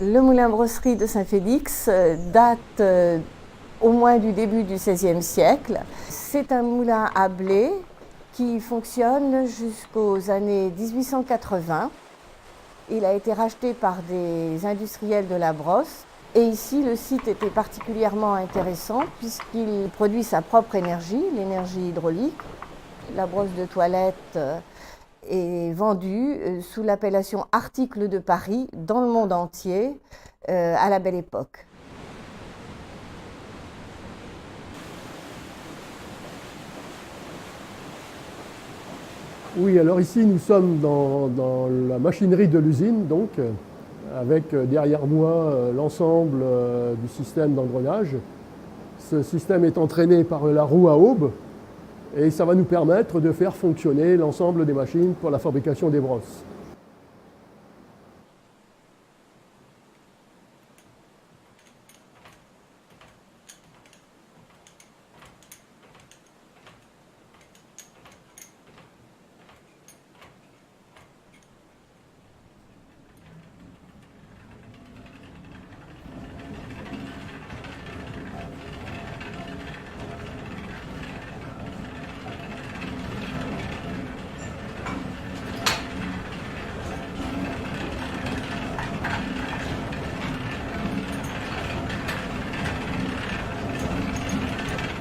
Le moulin brosserie de Saint-Félix date au moins du début du XVIe siècle. C'est un moulin à blé qui fonctionne jusqu'aux années 1880. Il a été racheté par des industriels de la brosse. Et ici, le site était particulièrement intéressant puisqu'il produit sa propre énergie, l'énergie hydraulique. La brosse de toilette est vendue sous l'appellation Article de Paris dans le monde entier à la Belle Époque. Oui, alors ici nous sommes dans la machinerie de l'usine, donc avec derrière moi l'ensemble du système d'engrenage. Ce système est entraîné par la roue à aube et ça va nous permettre de faire fonctionner l'ensemble des machines pour la fabrication des brosses.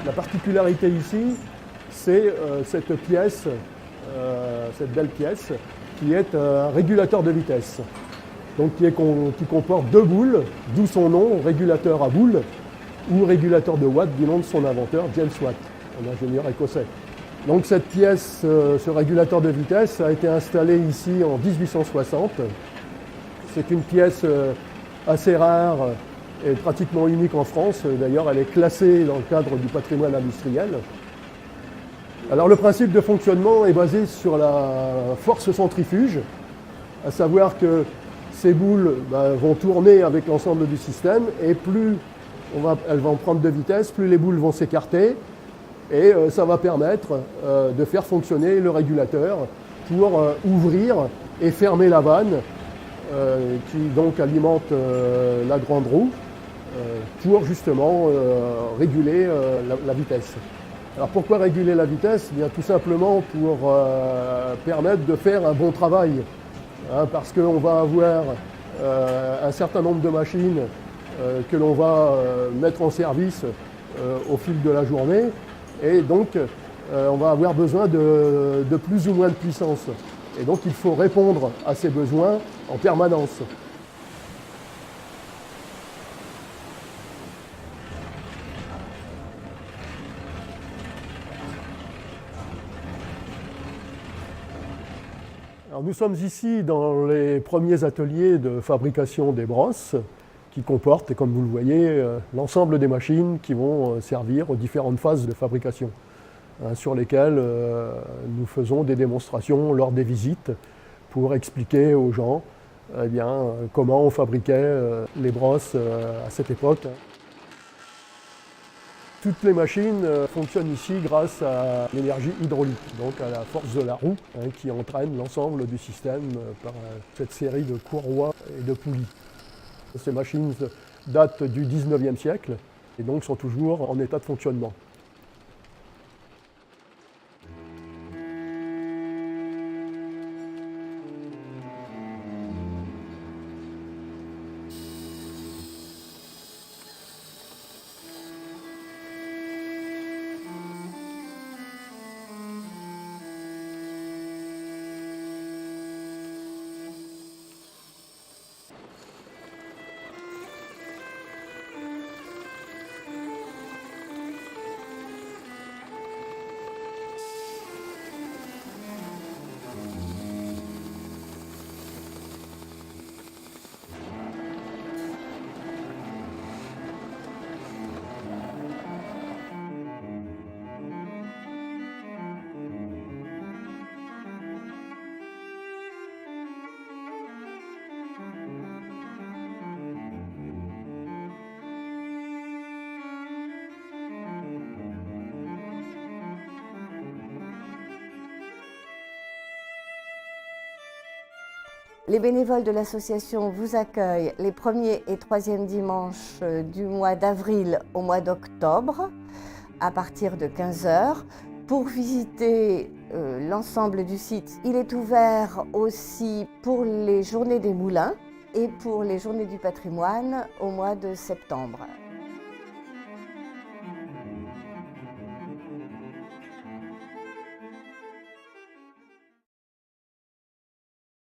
La particularité ici, c'est cette pièce, cette belle pièce, qui est un régulateur de vitesse. Donc qui comporte deux boules, d'où son nom, régulateur à boules, ou régulateur de watts, du nom de son inventeur, James Watt, un ingénieur écossais. Donc cette pièce, ce régulateur de vitesse, a été installé ici en 1860. C'est une pièce assez rare et pratiquement unique en France. D'ailleurs, elle est classée dans le cadre du patrimoine industriel. Alors le principe de fonctionnement est basé sur la force centrifuge, à savoir que ces boules vont tourner avec l'ensemble du système et plus elles vont prendre de vitesse, plus les boules vont s'écarter et ça va permettre de faire fonctionner le régulateur pour ouvrir et fermer la vanne qui donc alimente la grande roue pour justement réguler la vitesse. Alors pourquoi réguler la vitesse? Bien, tout simplement pour permettre de faire un bon travail. Parce qu'on va avoir un certain nombre de machines que l'on va mettre en service au fil de la journée. Et donc, on va avoir besoin de plus ou moins de puissance. Et donc, il faut répondre à ces besoins en permanence. Alors, nous sommes ici dans les premiers ateliers de fabrication des brosses qui comportent, comme vous le voyez, l'ensemble des machines qui vont servir aux différentes phases de fabrication, sur lesquelles nous faisons des démonstrations lors des visites pour expliquer aux gens comment on fabriquait les brosses à cette époque. Toutes les machines fonctionnent ici grâce à l'énergie hydraulique, donc à la force de la roue qui entraîne l'ensemble du système par cette série de courroies et de poulies. Ces machines datent du 19e siècle et donc sont toujours en état de fonctionnement. Les bénévoles de l'association vous accueillent les 1er et 3e dimanches du mois d'avril au mois d'octobre à partir de 15 h pour visiter l'ensemble du site. Il est ouvert aussi pour les journées des moulins et pour les journées du patrimoine au mois de septembre.